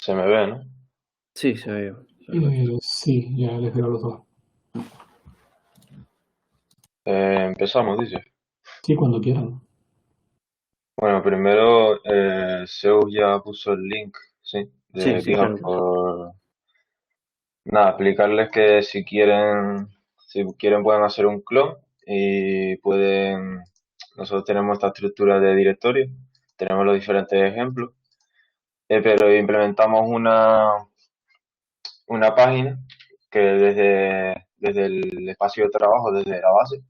Se me ve, ¿no? Sí, se ve perfecto. Sí, ya les veo a los dos. Empezamos, dice. Sí, cuando quieran. Bueno, primero, Zeus ya puso el link, sí, Sí, de sí, ya GitHub lo puse. por... Nada, explicarles que si quieren pueden hacer un clon y pueden... Nosotros tenemos esta estructura de directorio, tenemos los diferentes ejemplos, pero implementamos una página que desde el espacio de trabajo, desde la base,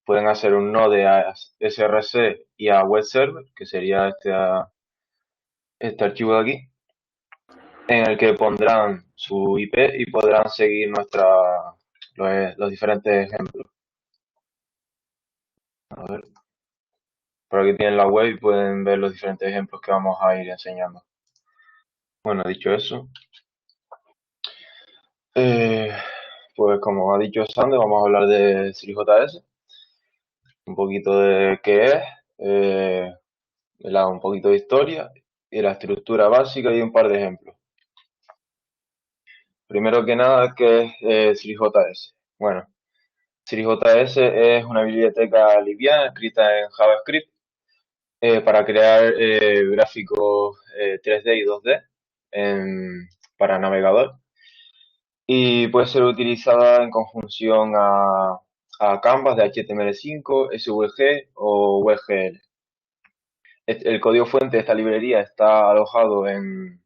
pueden hacer un node a src y a web server, que sería este archivo de aquí, en el que pondrán su IP y podrán seguir los diferentes ejemplos. A ver, por aquí tienen la web y pueden ver los diferentes ejemplos que vamos a ir enseñando. Bueno, dicho eso, eh, pues como ha dicho Sander, vamos a hablar de SiriJS, un poquito de qué es, eh, un poquito de historia y la estructura básica y un par de ejemplos. Primero que nada, ¿qué es SiriJS? Bueno, SiriJS es una biblioteca liviana escrita en JavaScript para crear gráficos 3D y 2D para navegador y puede ser utilizada en conjunción a Canvas de HTML5, SVG o WebGL. El código fuente de esta librería está alojado en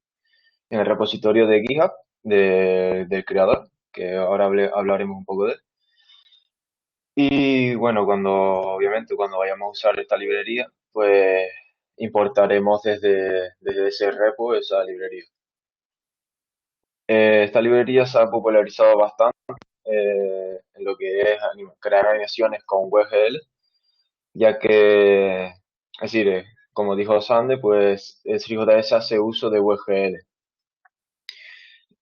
el repositorio de GitHub del creador, que ahora hablaremos un poco de él. Y bueno, obviamente cuando vayamos a usar esta librería, pues importaremos desde ese repo esa librería. Esta librería se ha popularizado bastante en lo que es crear animaciones con WebGL, ya que, es decir, como dijo Sande, pues SiriJS hace uso de WebGL.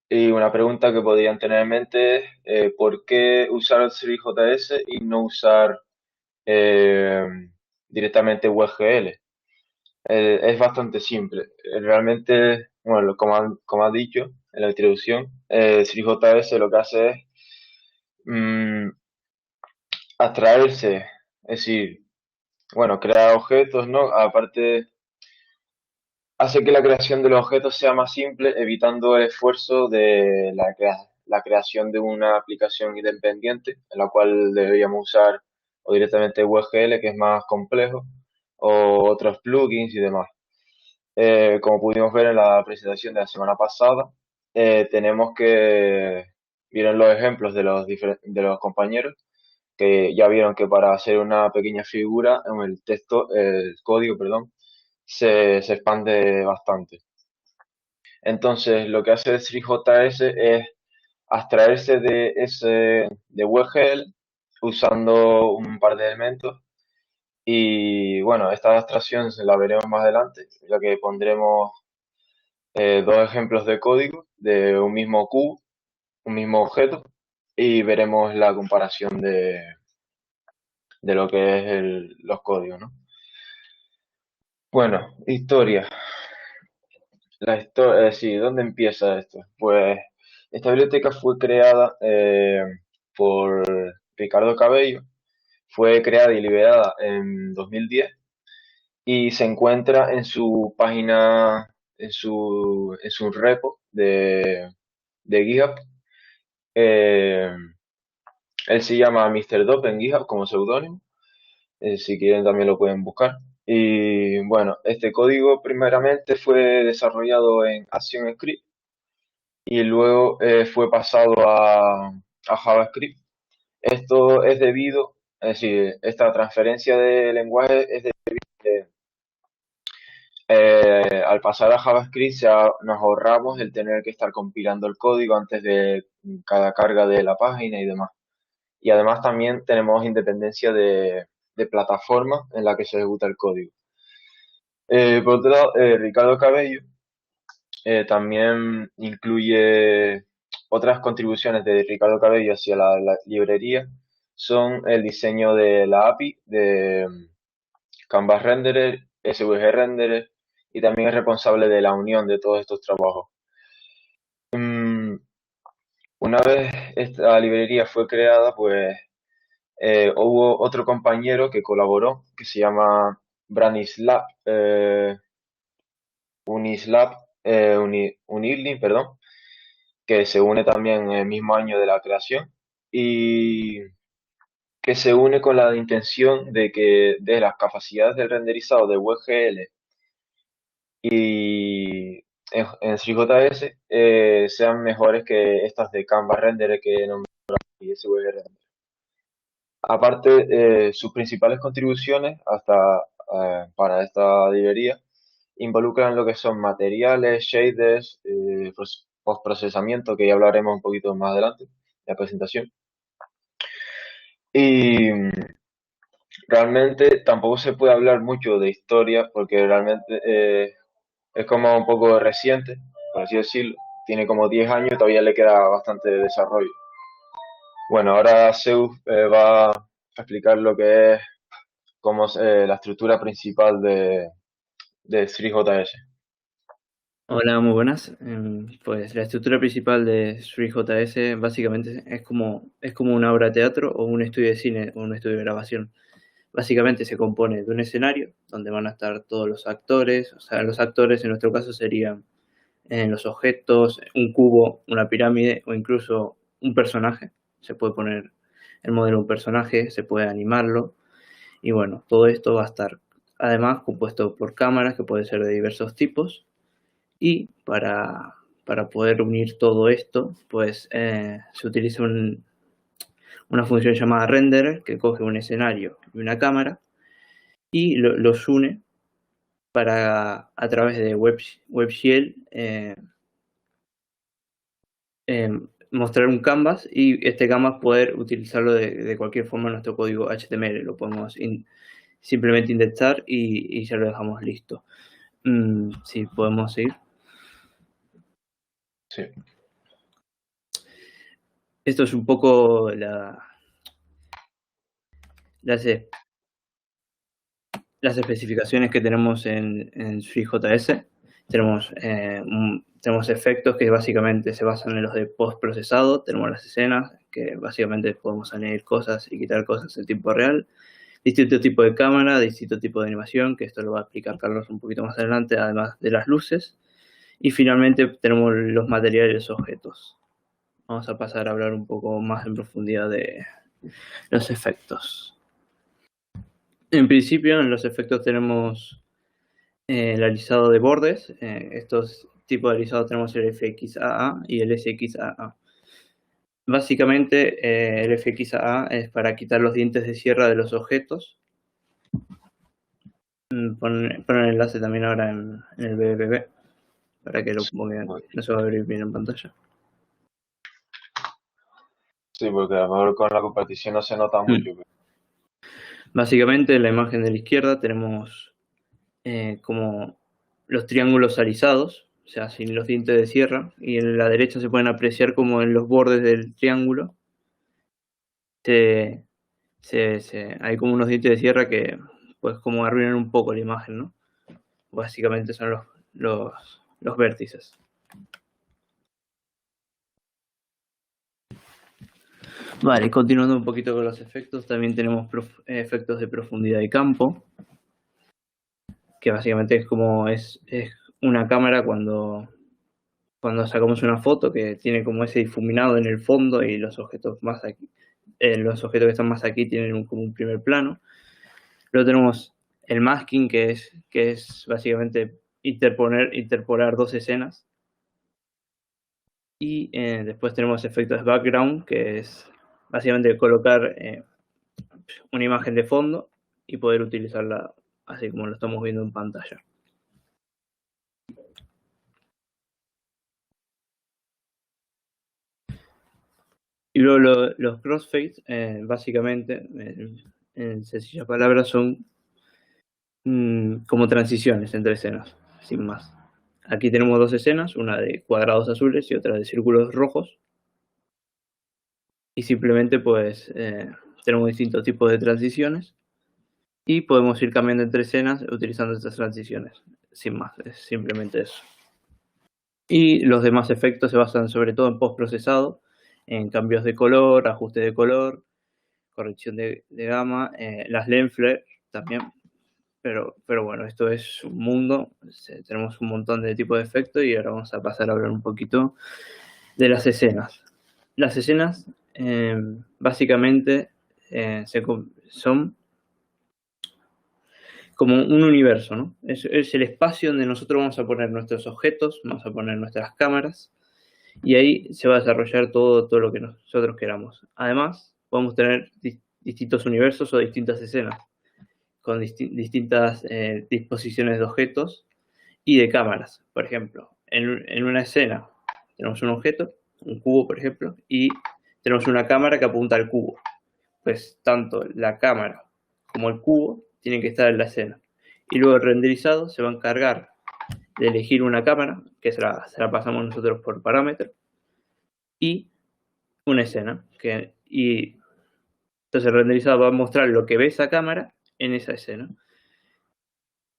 Y una pregunta que podrían tener en mente es ¿por qué usar SiriJS y no usar eh, directamente WebGL? Es bastante simple. Realmente, bueno, como has dicho en la introducción, SiriJS lo que hace es mm, abstraerse, es decir, bueno, crear objetos, ¿no? Aparte, hace que la creación de los objetos sea más simple, evitando el esfuerzo de la creación de una aplicación independiente, en la cual deberíamos usar o directamente WebGL, que es más complejo, o otros plugins y demás. Como pudimos ver en la presentación de la semana pasada, tenemos que, vieron los ejemplos de los compañeros, que ya vieron que para hacer una pequeña figura en el código, perdón, se expande bastante. Entonces, lo que hace SriJS es abstraerse de WebGL usando un par de elementos. Y bueno, esta abstracción la veremos más adelante, ya que pondremos dos ejemplos de código de un mismo cubo, un mismo objeto, y veremos la comparación de lo que es los códigos, ¿no? Bueno, historia. Sí, ¿dónde empieza esto? Pues esta biblioteca fue creada por Ricardo Cabello, fue creada y liberada en 2010 y se encuentra en su página, en su repo de GitHub. Eh, Él se llama Mr. Dop en GitHub como seudónimo, si quieren también lo pueden buscar. Y bueno, este código primeramente fue desarrollado en ActionScript y luego fue pasado a JavaScript. Esto es debido, es decir, esta transferencia de lenguaje es al pasar a JavaScript nos ahorramos el tener que estar compilando el código antes de cada carga de la página y demás. Y además también tenemos independencia de plataforma en la que se ejecuta el código. Por otro lado, Ricardo Cabello también incluye otras contribuciones de Ricardo Cabello hacia la librería, son el diseño de la API de Canvas Renderer, SVG Renderer, y también es responsable de la unión de todos estos trabajos. Una vez esta librería fue creada, pues hubo otro compañero que colaboró, que se llama Branislav Unilin, perdón, que se une también en el mismo año de la creación y que se une con la intención de que de las capacidades del renderizado de WebGL y en SwiftJS sean mejores que estas de Canvas Render que nombré y SVG Render. Aparte, sus principales contribuciones para esta librería involucran lo que son materiales, shaders, postprocesamiento, que ya hablaremos un poquito más adelante en la presentación. Y realmente tampoco se puede hablar mucho de historia porque realmente es como un poco reciente, por así decirlo. Tiene como 10 años y todavía le queda bastante desarrollo. Bueno, ahora Zeus va a explicar lo que es como la estructura principal de Three.js. Hola, muy buenas. Pues la estructura principal de Three.js básicamente es como una obra de teatro o un estudio de cine o un estudio de grabación. Básicamente se compone de un escenario donde van a estar todos los actores, o sea, los actores en nuestro caso serían los objetos, un cubo, una pirámide o incluso un personaje. Se puede poner el modelo de un personaje, se puede animarlo y bueno, todo esto va a estar además compuesto por cámaras que pueden ser de diversos tipos y para poder unir todo esto pues se utiliza una función llamada renderer que coge un escenario y una cámara y los une para a través de WebGL mostrar un canvas y este canvas poder utilizarlo de cualquier forma en nuestro código HTML. Lo podemos simplemente indexar y ya lo dejamos listo. Sí, podemos seguir. Sí. Esto es un poco las especificaciones que tenemos en Three.js. Tenemos efectos que básicamente se basan en los de postprocesado. Tenemos las escenas que básicamente podemos añadir cosas y quitar cosas en tiempo real. Distinto tipo de cámara, distinto tipo de animación, que esto lo va a explicar Carlos un poquito más adelante, además de las luces. Y finalmente tenemos los materiales y los objetos. Vamos a pasar a hablar un poco más en profundidad de los efectos. En principio, en los efectos tenemos el alisado de bordes. Estos tipos de alisado tenemos el FXAA y el SXAA. Básicamente, el FXAA es para quitar los dientes de sierra de los objetos. Poner el enlace también ahora en el BBB para que lo pongan. No se va a abrir bien en pantalla. Sí, porque a lo mejor con la competición no se nota mucho. Básicamente, en la imagen de la izquierda tenemos como los triángulos alisados, o sea, sin los dientes de sierra, y en la derecha se pueden apreciar como en los bordes del triángulo hay como unos dientes de sierra que pues como arruinan un poco la imagen, ¿no? Básicamente son los vértices. Vale, continuando un poquito con los efectos, también tenemos efectos de profundidad de campo, que básicamente es como es una cámara cuando sacamos una foto que tiene como ese difuminado en el fondo y los objetos más aquí, los objetos que están más aquí tienen como un primer plano. Luego tenemos el masking, que es básicamente interpolar dos escenas. Y después tenemos efectos de background, que es básicamente colocar una imagen de fondo y poder utilizarla así como lo estamos viendo en pantalla. Y luego los crossfades, básicamente, en sencillas palabras, son como transiciones entre escenas, sin más. Aquí tenemos dos escenas, una de cuadrados azules y otra de círculos rojos. Y simplemente pues tenemos distintos tipos de transiciones y podemos ir cambiando entre escenas utilizando estas transiciones. Sin más, es simplemente eso. Y los demás efectos se basan sobre todo en postprocesado, en cambios de color, ajuste de color, corrección de gama, las lens flare también. Pero bueno, esto es un mundo, tenemos un montón de tipos de efectos y ahora vamos a pasar a hablar un poquito de las escenas. Las escenas básicamente son como un universo, ¿no? Es el espacio donde nosotros vamos a poner nuestros objetos, vamos a poner nuestras cámaras y ahí se va a desarrollar todo lo que nosotros queramos. Además, podemos tener distintos universos o distintas escenas con distintas disposiciones de objetos y de cámaras. Por ejemplo, en una escena tenemos un objeto, un cubo, por ejemplo, y tenemos una cámara que apunta al cubo. Pues tanto la cámara como el cubo tienen que estar en la escena. Y luego el renderizado se va a encargar de elegir una cámara, que se la pasamos nosotros por parámetro, y una escena. Y entonces el renderizado va a mostrar lo que ve esa cámara en esa escena.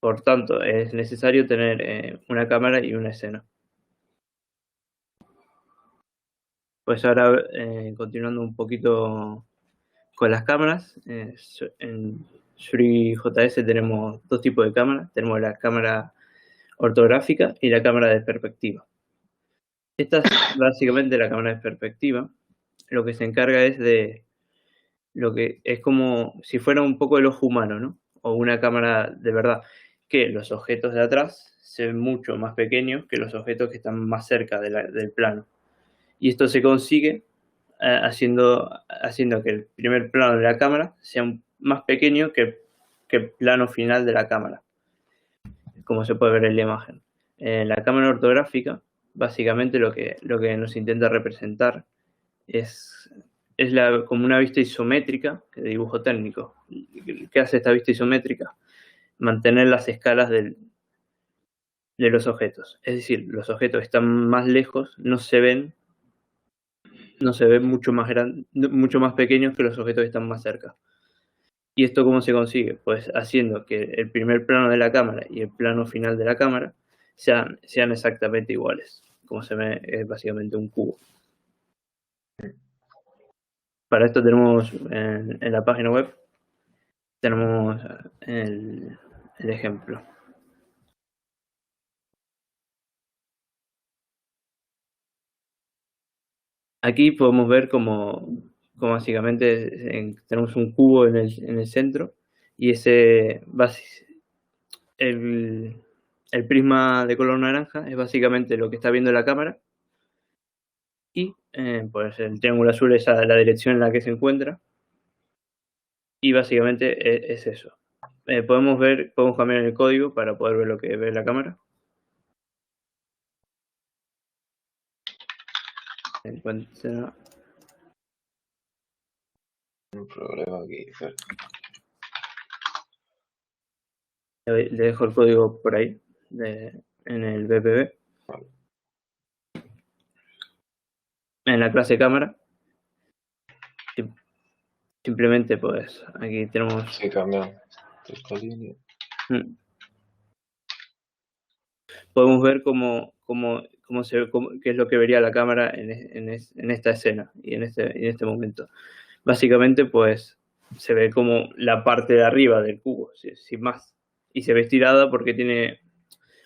Por tanto, es necesario tener una cámara y una escena. Pues ahora, continuando un poquito con las cámaras, en SuriJS tenemos dos tipos de cámaras. Tenemos la cámara ortográfica y la cámara de perspectiva. Esta es básicamente la cámara de perspectiva. Lo que se encarga es de lo que es como si fuera un poco el ojo humano, ¿no? O una cámara de verdad, que los objetos de atrás se ven mucho más pequeños que los objetos que están más cerca del plano. Y esto se consigue haciendo que el primer plano de la cámara sea más pequeño que el plano final de la cámara, como se puede ver en la imagen. En la cámara ortográfica, básicamente lo que nos intenta representar es como una vista isométrica de dibujo técnico. ¿Qué hace esta vista isométrica? Mantener las escalas de los objetos. Es decir, los objetos están más lejos, no se ven mucho más pequeños que los objetos que están más cerca. ¿Y esto cómo se consigue? Pues haciendo que el primer plano de la cámara y el plano final de la cámara sean exactamente iguales, como se ve, es básicamente un cubo. Para esto tenemos en la página web tenemos el ejemplo. Aquí podemos ver como básicamente tenemos un cubo en el centro y el prisma de color naranja es básicamente lo que está viendo la cámara y pues el triángulo azul es la dirección en la que se encuentra y básicamente es eso. Podemos cambiar el código para poder ver lo que ve la cámara. Se encuentra un problema aquí. Le dejo el código por ahí en el BPB. Vale. En la clase cámara simplemente pues aquí tenemos Sí, cambian esta línea. Podemos ver qué es lo que vería la cámara en esta escena y en este momento. Básicamente pues se ve como la parte de arriba del cubo, sin más, y se ve estirada porque tiene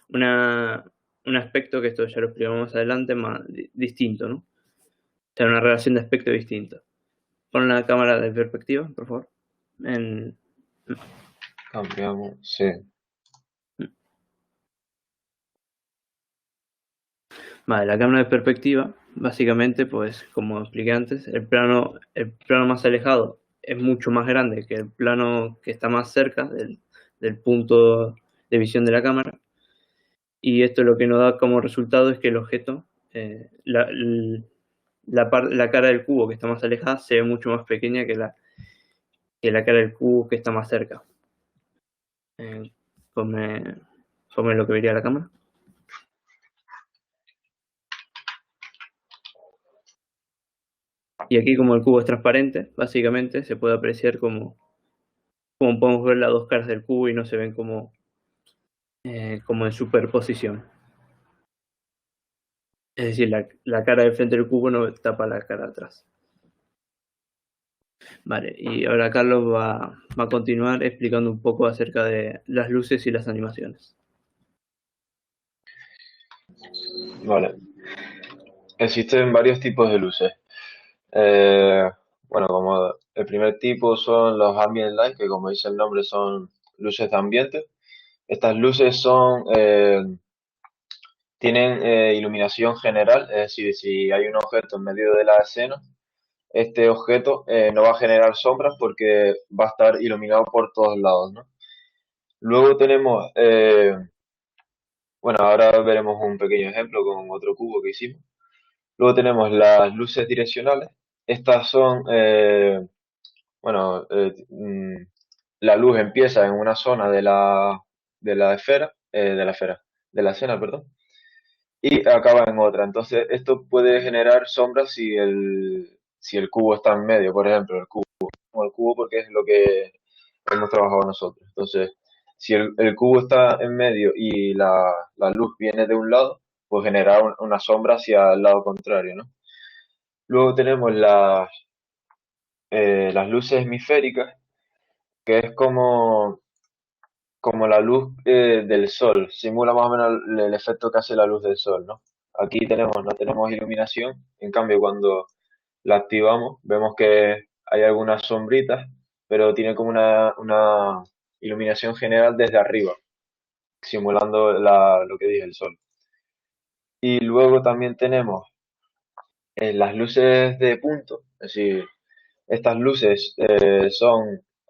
un aspecto, que esto ya lo explicamos más adelante, más distinto, ¿no? O sea, una relación de aspecto distinto. Pon la cámara de perspectiva, por favor. Cambiamos, sí. Vale, la cámara de perspectiva, básicamente, pues como expliqué antes, el plano más alejado es mucho más grande que el plano que está más cerca del punto de visión de la cámara. Y esto lo que nos da como resultado es que el objeto, la cara del cubo que está más alejada se ve mucho más pequeña que la cara del cubo que está más cerca. Ponme lo que vería la cámara. Y aquí, como el cubo es transparente, básicamente se puede apreciar como podemos ver las dos caras del cubo y no se ven como en superposición. Es decir, la cara de frente del cubo no tapa la cara de atrás. Vale, y ahora Carlos va a continuar explicando un poco acerca de las luces y las animaciones. Vale. Existen varios tipos de luces. Eh, bueno, como el primer tipo son los ambient light, que como dice el nombre son luces de ambiente. Estas luces tienen iluminación general, es decir, si hay un objeto en medio de la escena, este objeto no va a generar sombras porque va a estar iluminado por todos lados, ¿no? Luego tenemos, bueno, ahora veremos un pequeño ejemplo con otro cubo que hicimos. Luego tenemos las luces direccionales. Estas son, bueno, la luz empieza en una zona de la esfera, de la escena, perdón, y acaba en otra. Entonces, esto puede generar sombras si el cubo está en medio, por ejemplo, el cubo porque es lo que hemos trabajado nosotros. Entonces, si el cubo está en medio y la luz viene de un lado, pues generar una sombra hacia el lado contrario, ¿no? Luego tenemos las luces hemisféricas, que es como la luz del sol, simula más o menos el efecto que hace la luz del sol, ¿no? Aquí no tenemos iluminación, en cambio cuando la activamos vemos que hay algunas sombritas, pero tiene como una iluminación general desde arriba, simulando lo que dije, el sol. Y luego también tenemos las luces de punto, es decir, estas luces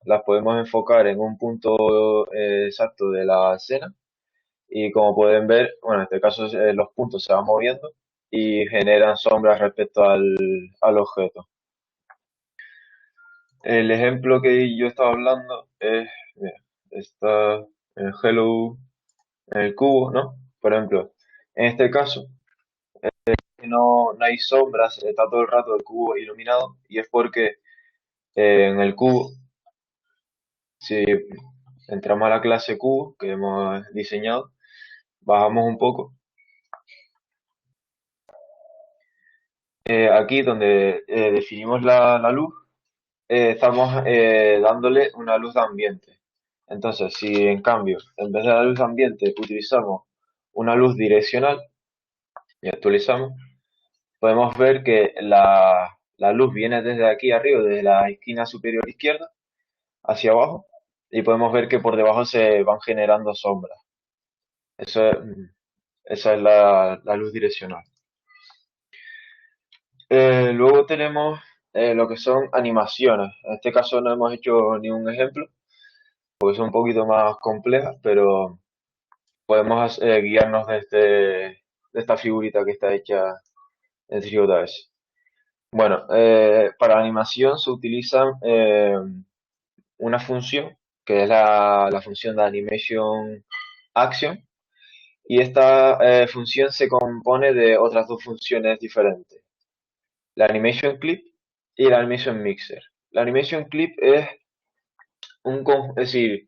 las podemos enfocar en un punto exacto de la escena y como pueden ver, bueno, en este caso los puntos se van moviendo y generan sombras respecto al objeto. El ejemplo que yo estaba hablando es, mira, está en Hello, en el cubo, ¿no? Por ejemplo, en este caso no hay sombras, está todo el rato el cubo iluminado y es porque en el cubo, si entramos a la clase cubo que hemos diseñado, bajamos un poco. Aquí donde definimos la luz, estamos dándole una luz de ambiente. Entonces, si en cambio, en vez de la luz de ambiente, utilizamos una luz direccional y actualizamos, podemos ver que la luz viene desde aquí arriba, desde la esquina superior izquierda, hacia abajo, y podemos ver que por debajo se van generando sombras. Esa es la luz direccional. Luego tenemos lo que son animaciones. En este caso no hemos hecho ni un ejemplo, porque son un poquito más complejas, pero podemos guiarnos de esta figurita que está hecha en Three.js. Bueno, para animación se utiliza una función, que es la función de Animation Action, y esta función se compone de otras dos funciones diferentes, la Animation Clip y la Animation Mixer. La Animation Clip es decir,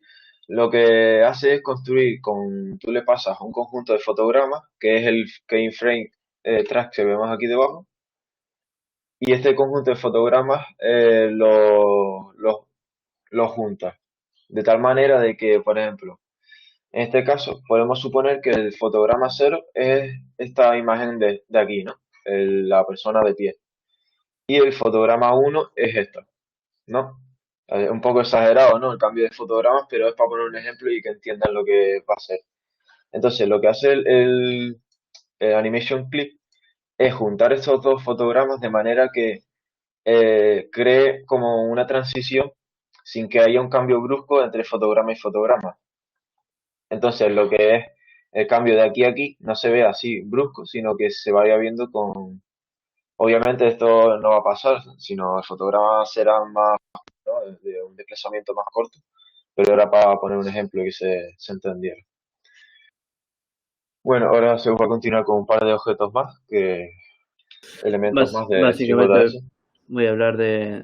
lo que hace es construir tú le pasas un conjunto de fotogramas, que es el keyframe track que vemos aquí debajo, y este conjunto de fotogramas lo juntas, de tal manera de que, por ejemplo, en este caso podemos suponer que el fotograma 0 es esta imagen de aquí, ¿no? La persona de pie. Y el fotograma 1 es esta, ¿no? Un poco exagerado, ¿no? El cambio de fotogramas, pero es para poner un ejemplo y que entiendan lo que va a ser. Entonces, lo que hace el Animation Clip es juntar estos dos fotogramas de manera que cree como una transición sin que haya un cambio brusco entre fotograma y fotograma. Entonces, lo que es el cambio de aquí a aquí no se ve así brusco, sino que se vaya viendo con... Obviamente esto no va a pasar, sino el fotograma será más, ¿no? De un desplazamiento más corto, pero era para poner un ejemplo y que se entendiera. Bueno, ahora se va a continuar con un par de objetos más, elementos más de Básicamente Three.js. voy a hablar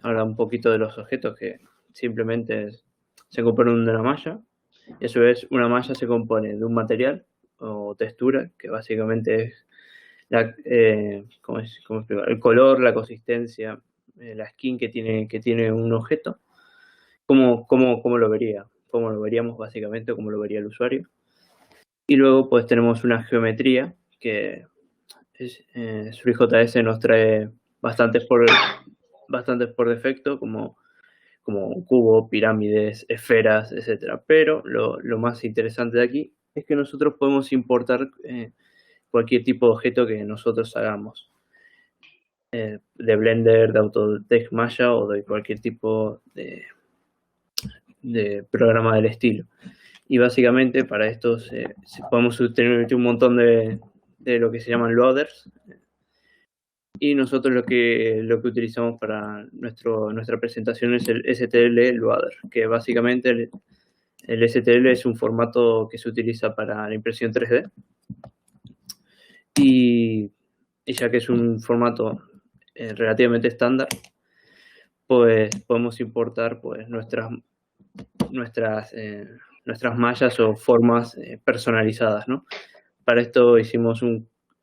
ahora un poquito de los objetos que simplemente se componen de una malla. Y a su vez, una malla se compone de un material o textura, que básicamente es ¿cómo explico? El color, la consistencia, la skin que tiene un objeto, cómo lo vería, cómo lo veríamos básicamente, o cómo lo vería el usuario. Y luego pues tenemos una geometría que SwiftJS nos trae bastantes por defecto, como cubo, pirámides, esferas, etcétera. Pero lo más interesante de aquí es que nosotros podemos importar cualquier tipo de objeto que nosotros hagamos. De Blender, de Autodesk Maya o de cualquier tipo de programa del estilo. Y básicamente para esto podemos tener un montón de lo que se llaman loaders. Y nosotros lo que utilizamos para nuestra presentación es el STL Loader, que básicamente el STL es un formato que se utiliza para la impresión 3D. Y ya que es un formato relativamente estándar, pues podemos importar pues nuestras mallas o formas personalizadas, ¿no? Para esto hicimos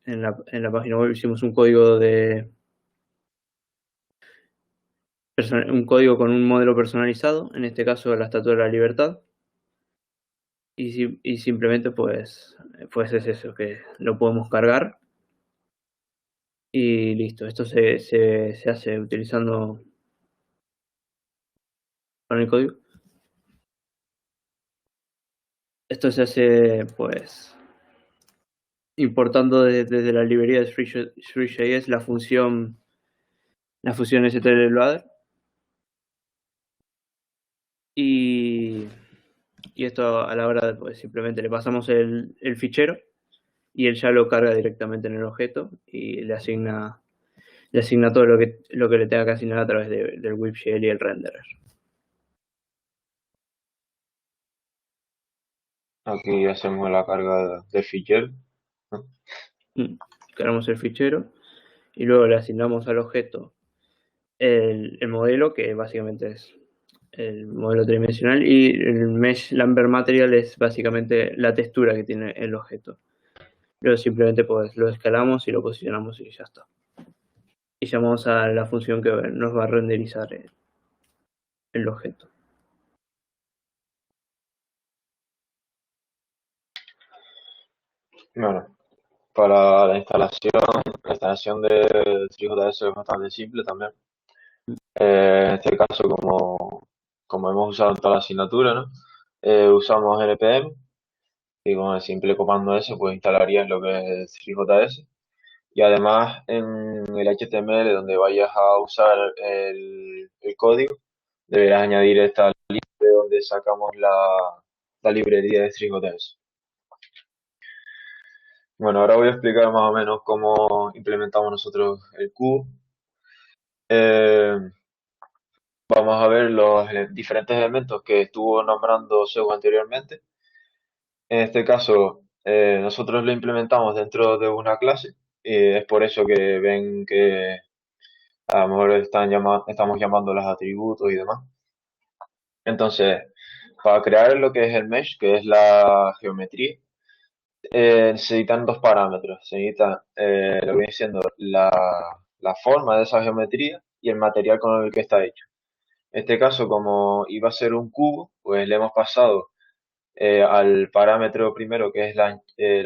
en la página web hicimos un código con un modelo personalizado, en este caso la Estatua de la Libertad, y simplemente pues es eso, que lo podemos cargar y listo. Esto se hace utilizando con el código. Esto se hace pues importando desde la librería de Three.js la función STL y esto a la hora de pues simplemente le pasamos el fichero y él ya lo carga directamente en el objeto y le asigna todo lo que le tenga que asignar a través del WebGL y el renderer. Aquí hacemos la carga de fichero, ¿no? Cargamos el fichero y luego le asignamos al objeto el modelo, que básicamente es el modelo tridimensional, y el Mesh Lambert Material es básicamente la textura que tiene el objeto. Luego simplemente pues lo escalamos y lo posicionamos y ya está. Y llamamos a la función que nos va a renderizar el objeto. Bueno, para la instalación de Three.js es bastante simple también. En este caso, como hemos usado en toda la asignatura, ¿no? Usamos npm y con el simple comando S pues instalarías lo que es Three.js. Y además en el HTML donde vayas a usar el código, deberás añadir esta lista de donde sacamos la librería de Three.js. Bueno, ahora voy a explicar más o menos cómo implementamos nosotros el cubo. Vamos a ver los diferentes elementos que estuvo nombrando Seu anteriormente. En este caso, nosotros lo implementamos dentro de una clase y es por eso que ven que a lo mejor estamos llamando los atributos y demás. Entonces, para crear lo que es el mesh, que es la geometría, necesitan dos parámetros. Se necesita lo que viene siendo la forma de esa geometría y el material con el que está hecho. En este caso, como iba a ser un cubo, pues le hemos pasado al parámetro primero, que es la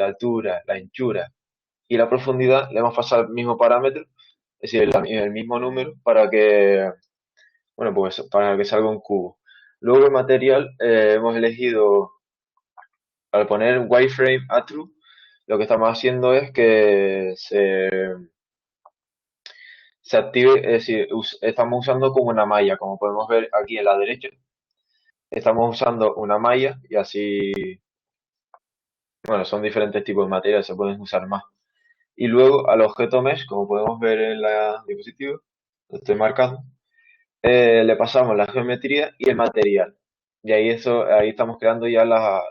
altura, la anchura y la profundidad, le hemos pasado el mismo parámetro, es decir, el mismo número para que salga un cubo. Luego el material, hemos elegido, al poner wireframe a true, lo que estamos haciendo es que se active, es decir, estamos usando como una malla, como podemos ver aquí en la derecha. Estamos usando una malla y así, bueno, son diferentes tipos de materiales, se pueden usar más. Y luego al objeto mesh, como podemos ver en la diapositiva, lo estoy marcando, le pasamos la geometría y el material. Y ahí estamos creando ya la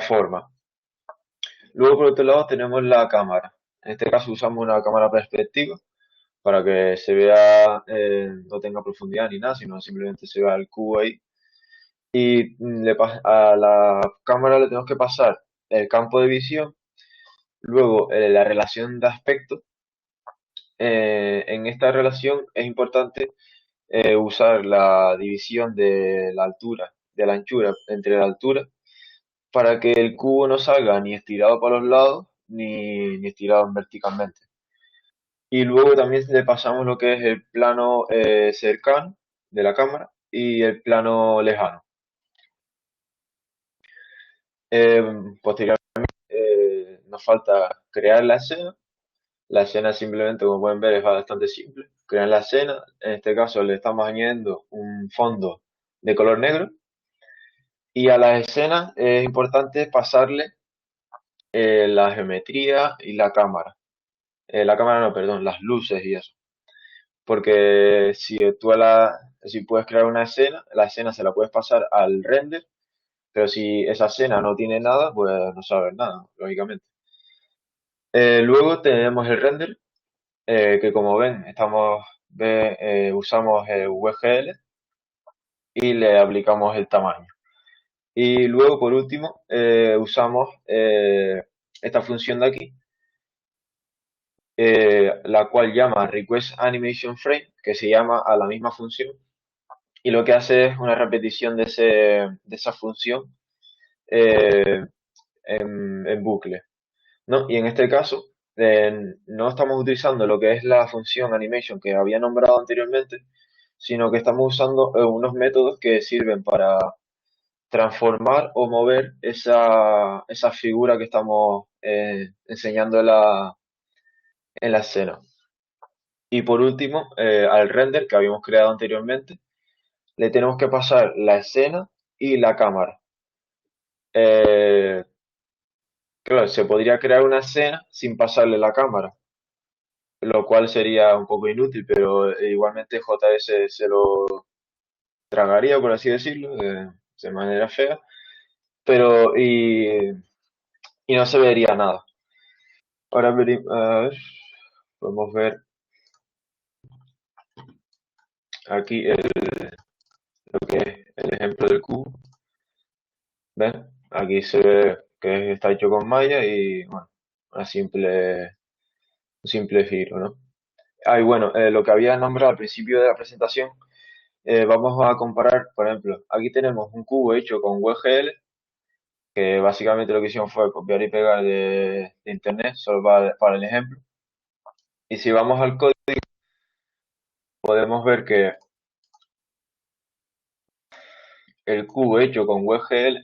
forma. Luego por otro lado tenemos la cámara. En este caso usamos una cámara perspectiva para que se vea, no tenga profundidad ni nada, sino simplemente se vea el cubo ahí. Y a la cámara le tenemos que pasar el campo de visión Luego, la relación de aspecto. En esta relación es importante usar la división de la altura, de la anchura entre la altura, para que el cubo no salga ni estirado para los lados ni estirado verticalmente. Y luego también le pasamos lo que es el plano cercano de la cámara y el plano lejano. Eh, Posteriormente nos falta crear la escena. La escena simplemente, como pueden ver, es bastante simple. Crean la escena, en este caso le estamos añadiendo un fondo de color negro y a las escenas es importante pasarle la geometría y la cámara. La cámara no, perdón, las luces y eso. Porque si puedes crear una escena, la escena se la puedes pasar al render, pero si esa escena no tiene nada, pues no sabes nada, lógicamente. Luego tenemos el render, que como ven, usamos el VGL y le aplicamos el tamaño. Y luego, por último, usamos esta función de aquí, la cual llama Request Animation Frame, que se llama a la misma función, y lo que hace es una repetición de esa función eh, en bucle, ¿no? Y en este caso, no estamos utilizando lo que es la función animation que había nombrado anteriormente, sino que estamos usando unos métodos que sirven para transformar o mover esa figura que estamos enseñando en la escena. Y por último, al render que habíamos creado anteriormente, le tenemos que pasar la escena y la cámara. Eh, claro, se podría crear una escena sin pasarle la cámara, lo cual sería un poco inútil, pero igualmente JS se lo tragaría, por así decirlo, de manera fea, pero y no se vería nada. Ahora a ver, podemos ver aquí lo que es el ejemplo del cubo. ¿Ven? Aquí se ve que está hecho con malla y bueno, un simple giro, ¿no? Ah, y bueno, lo que había nombrado al principio de la presentación, vamos a comparar, por ejemplo, aquí tenemos un cubo hecho con WGL, que básicamente lo que hicimos fue copiar y pegar de internet, solo para el ejemplo. Y si vamos al código, podemos ver que el cubo hecho con WGL,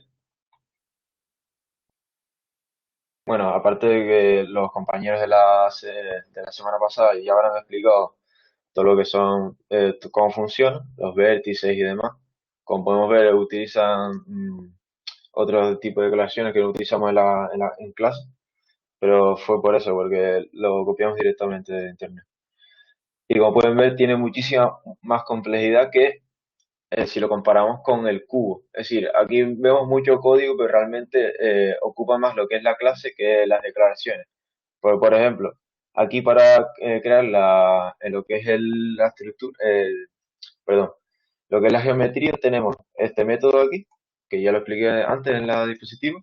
bueno, aparte de que los compañeros de la semana pasada ya habrán explicado todo lo que son, cómo funcionan, los vértices y demás. Como podemos ver, utilizan otro tipo de declaraciones que no utilizamos en clase, pero fue por eso, porque lo copiamos directamente de internet. Y como pueden ver, tiene muchísima más complejidad que si lo comparamos con el cubo. Es decir, aquí vemos mucho código, pero realmente ocupa más lo que es la clase que las declaraciones. Por ejemplo, aquí para crear lo que es la estructura, perdón, lo que es la geometría, tenemos este método aquí, que ya lo expliqué antes en la diapositiva,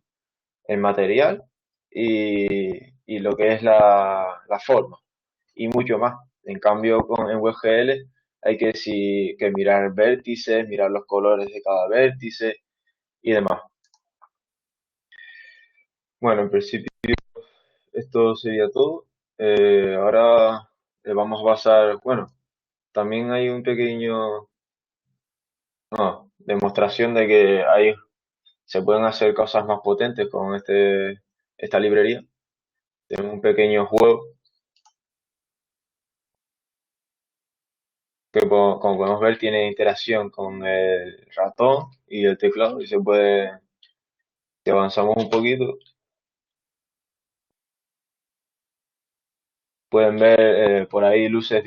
el material y lo que es la forma y mucho más. En cambio, en WGL hay que mirar vértices, mirar los colores de cada vértice y demás. Bueno, en principio esto sería todo. Ahora vamos a pasar, bueno, también hay un pequeño, no, demostración de que se pueden hacer cosas más potentes con esta librería. Tenemos un pequeño juego que, como podemos ver, tiene interacción con el ratón y el teclado y si avanzamos un poquito, pueden ver por ahí luces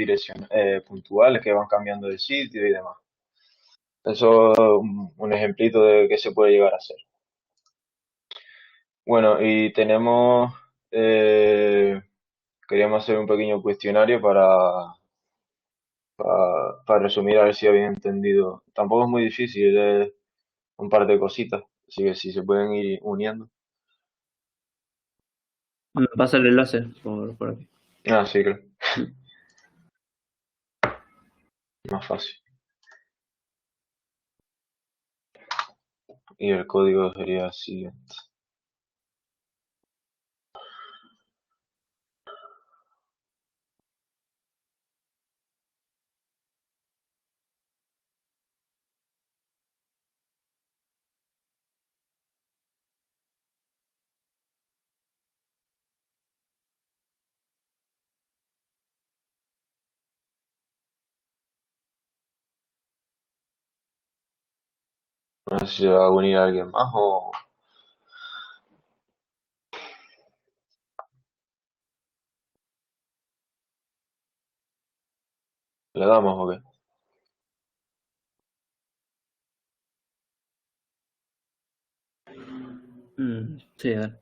puntuales que van cambiando de sitio y demás. Eso es un ejemplito de qué se puede llegar a hacer. Bueno, y eh, queríamos hacer un pequeño cuestionario para resumir a ver si habían entendido. Tampoco es muy difícil, es un par de cositas, así que si se pueden ir uniendo. Pasa el enlace por aquí. Ah, sí, claro. Mm. Más fácil. Y el código sería así. No sé si se va a unir a alguien más o le damos o qué. Sí, a ver.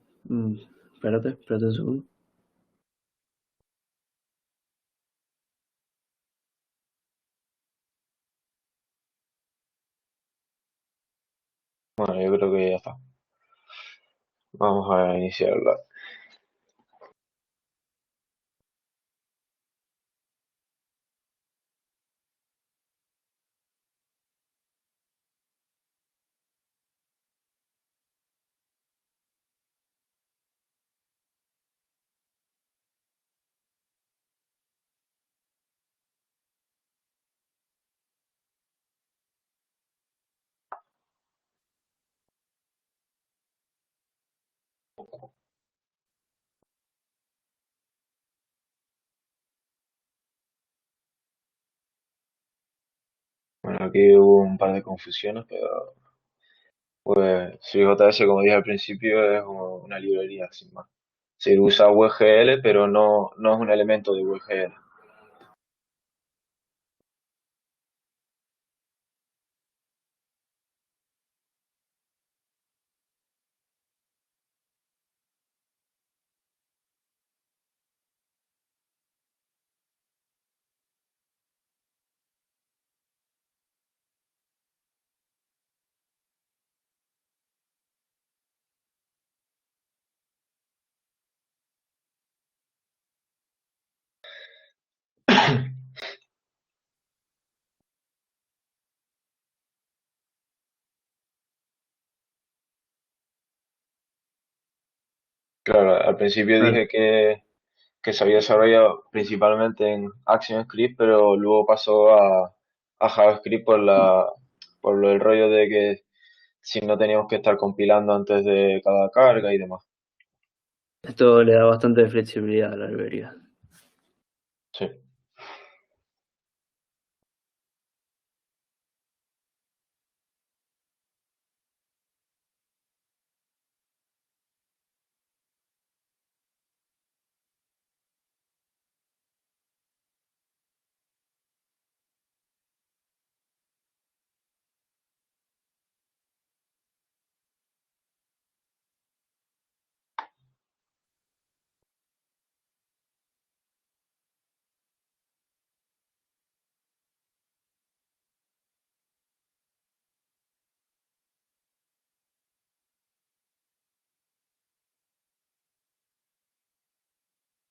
Espérate un segundo. Bueno, yo creo que ya está. Vamos a iniciarla. Bueno, aquí hubo un par de confusiones, pero pues SwiftJS, como dije al principio, es una librería sin más. Se usa WGL, pero no es un elemento de WGL. Claro, al principio Vale. dije que se había desarrollado principalmente en ActionScript, pero luego pasó a JavaScript por lo del rollo de que si no teníamos que estar compilando antes de cada carga y demás. Esto le da bastante flexibilidad a la librería. Sí,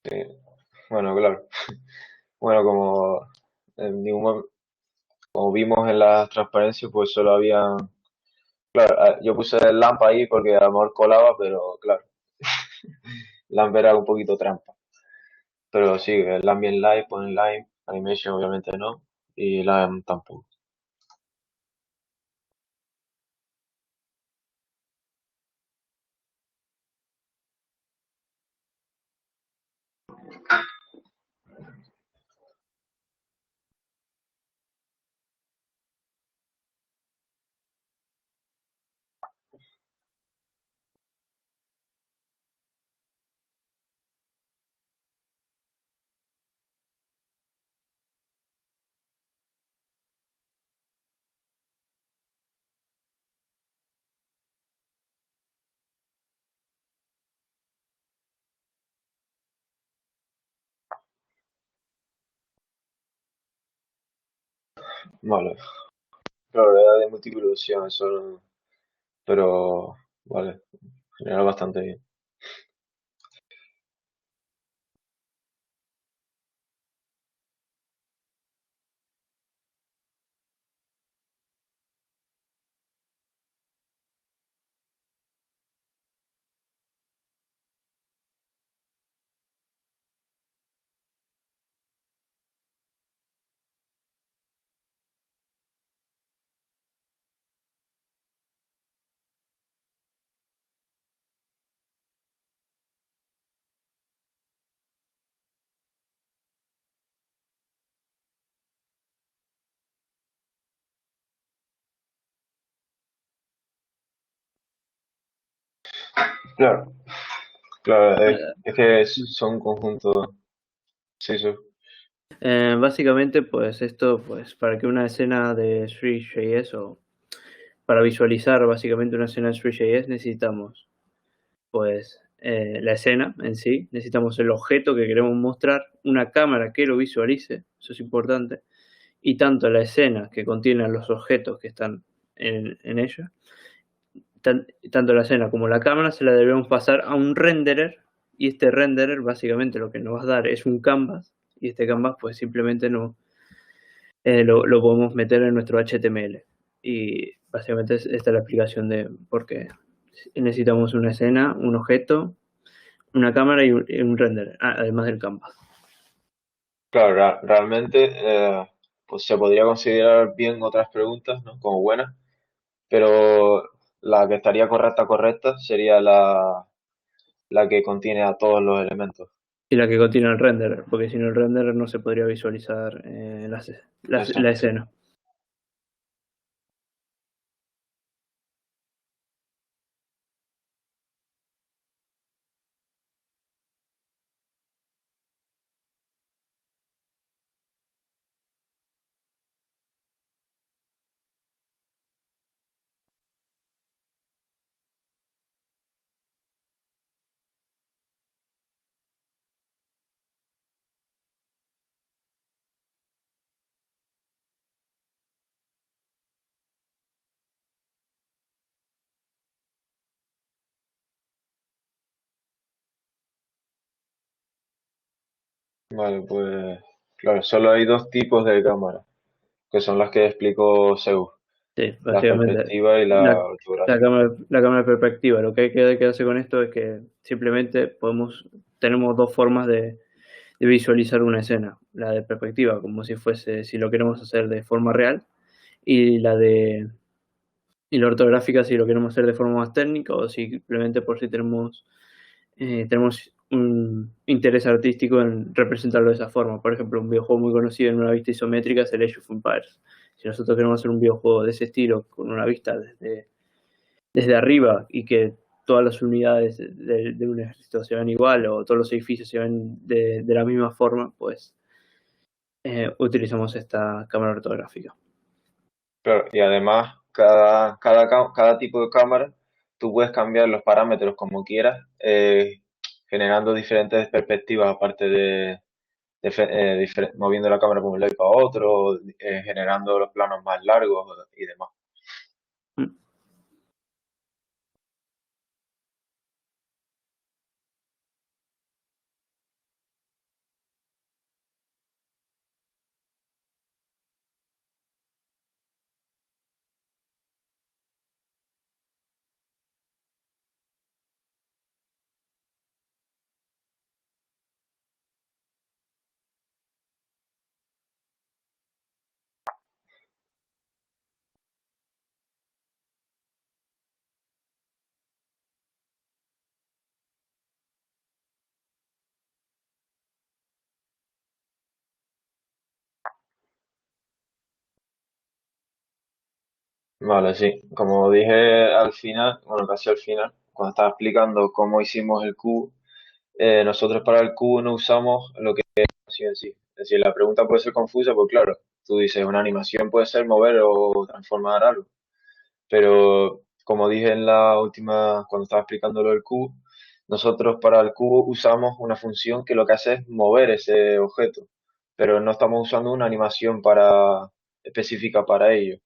sí. Bueno, claro. Bueno, en ningún mo- como vimos en las transparencias, pues solo había. Claro, yo puse el LAMP ahí porque a lo mejor colaba, pero claro, LAMP era un poquito trampa. Pero sí, el Ambient Light, Point Light, Animation obviamente no, y LAMP tampoco. Vale, claro, era de múltiple opción, eso pero vale, en general bastante bien. Claro, claro, Eh, es que son un conjunto, sí, sí. Básicamente, pues esto, pues para que una escena de Three.js o para visualizar básicamente una escena de Three.js necesitamos pues la escena en sí, necesitamos el objeto que queremos mostrar, una cámara que lo visualice, eso es importante, y tanto la escena que contiene los objetos que están en ella, tanto la escena como la cámara se la debemos pasar a un renderer, y este renderer básicamente lo que nos va a dar es un canvas, y este canvas pues simplemente no, lo podemos meter en nuestro HTML. Y básicamente esta es la explicación de por qué necesitamos una escena, un objeto, una cámara y un render, además del canvas. Claro, realmente pues se podría considerar bien otras preguntas, ¿no? Como buenas, pero la que estaría correcta sería la que contiene a todos los elementos. Y la que contiene el render, porque sin el render no se podría visualizar la Exacto. escena. Vale, pues claro, solo hay dos tipos de cámara, que son las que explicó Zeus, Sí, la básicamente perspectiva y la ortográfica. la cámara de perspectiva. Lo que hay que quedarse con esto es que simplemente tenemos dos formas de visualizar una escena. La de perspectiva, como si fuese, si lo queremos hacer de forma real, y y la ortográfica si lo queremos hacer de forma más técnica o simplemente por si tenemos un interés artístico en representarlo de esa forma. Por ejemplo, un videojuego muy conocido en una vista isométrica es el Age of Empires. Si nosotros queremos hacer un videojuego de ese estilo con una vista desde arriba y que todas las unidades de un ejército se ven igual o todos los edificios se ven de la misma forma, pues utilizamos esta cámara ortográfica. Claro, y además, cada tipo de cámara, tú puedes cambiar los parámetros como quieras, generando diferentes perspectivas, aparte moviendo la cámara por un lado y para otro, generando los planos más largos y demás. Mm. Vale, sí. Como dije al final, bueno, casi al final, cuando estaba explicando cómo hicimos el cubo, nosotros para el cubo no usamos lo que es animación en sí. Es decir, la pregunta puede ser confusa, porque claro, tú dices, una animación puede ser mover o transformar algo. Pero como dije en la última, cuando estaba explicando lo del cubo, nosotros para el cubo usamos una función que lo que hace es mover ese objeto, pero no estamos usando una animación específica para ello.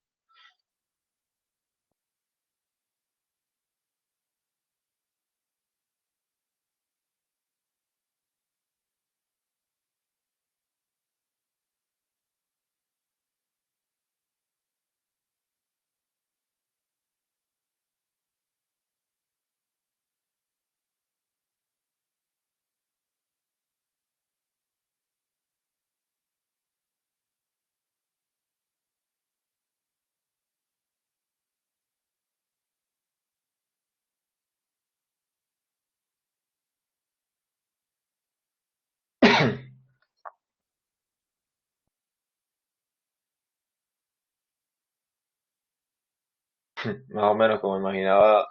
Más o menos como imaginaba,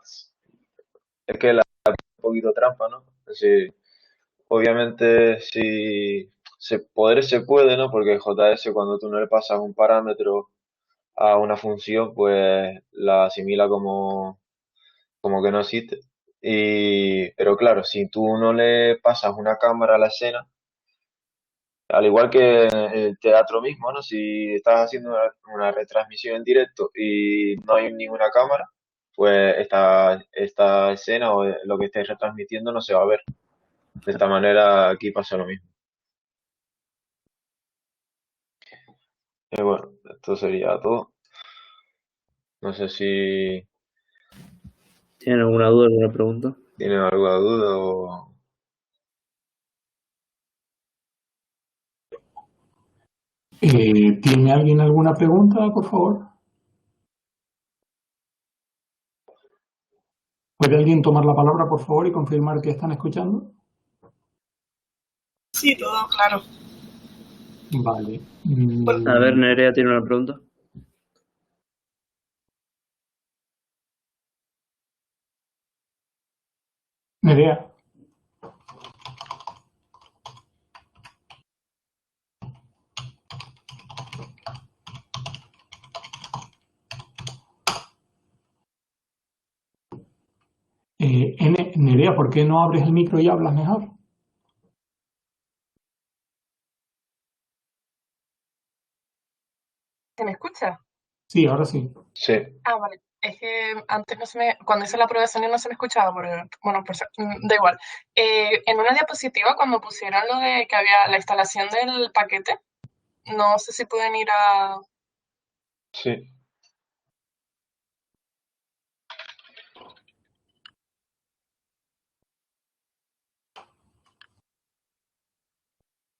es que poquito trampa, ¿no? Es decir, obviamente si poder se puede, ¿no? Porque JS cuando tú no le pasas un parámetro a una función, pues la asimila como que no existe. Pero claro, si tú no le pasas una cámara a la escena, al igual que en el teatro mismo, ¿no? Si estás haciendo una retransmisión en directo y no hay ninguna cámara, pues esta escena o lo que estés retransmitiendo no se va a ver. De esta manera aquí pasa lo mismo. Y bueno, esto sería todo. No sé si ¿Tienen alguna duda, alguna pregunta? tienen alguna duda o... ¿Tiene alguien alguna pregunta, por favor? ¿Puede alguien tomar la palabra, por favor, y confirmar que están escuchando? Sí, todo claro. Vale. A ver, Nerea tiene una pregunta. Nerea. Nerea, ¿por qué no abres el micro y hablas mejor? ¿Se me escucha? Sí, ahora sí. Sí, Ah, vale. Es que antes no se me, cuando hice la prueba de sonido no se me escuchaba, bueno, da igual. En una diapositiva, cuando pusieron lo de que había la instalación del paquete, no sé si pueden ir a... sí.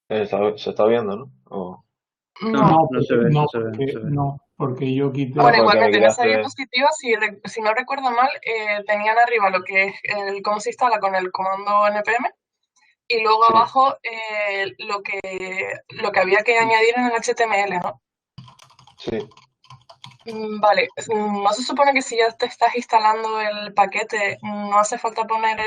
Se está viendo, ¿no? No, No. no se ve, no se ve, no se ve. Porque yo quité. Ah, Bueno, porque me igualmente en esa creaste... diapositiva, si no recuerdo mal, tenían arriba lo que es cómo se instala con el comando npm y luego Sí, abajo lo que había que añadir en el HTML, ¿no? sí. Vale, ¿no se supone que si ya te estás instalando el paquete, no hace falta poner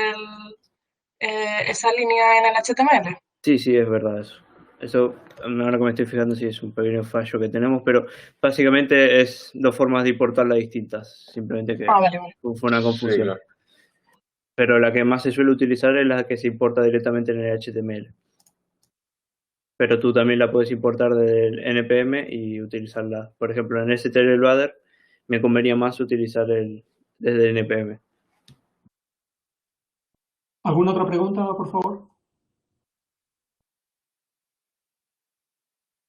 esa línea en el HTML? Sí, sí, es verdad eso. Eso, ahora que me estoy fijando, sí es un pequeño fallo que tenemos, pero básicamente es dos formas de importarla distintas. Simplemente que Ah, vale, vale. fue una Sí, confusión. claro. Pero la que más se suele utilizar es la que se importa directamente en el HTML. Pero tú también la puedes importar del npm y utilizarla. Por ejemplo, en STL Loader me convenía más utilizar desde el npm. ¿Alguna otra pregunta, por favor?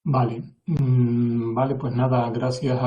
Vale. Vale, pues nada, gracias a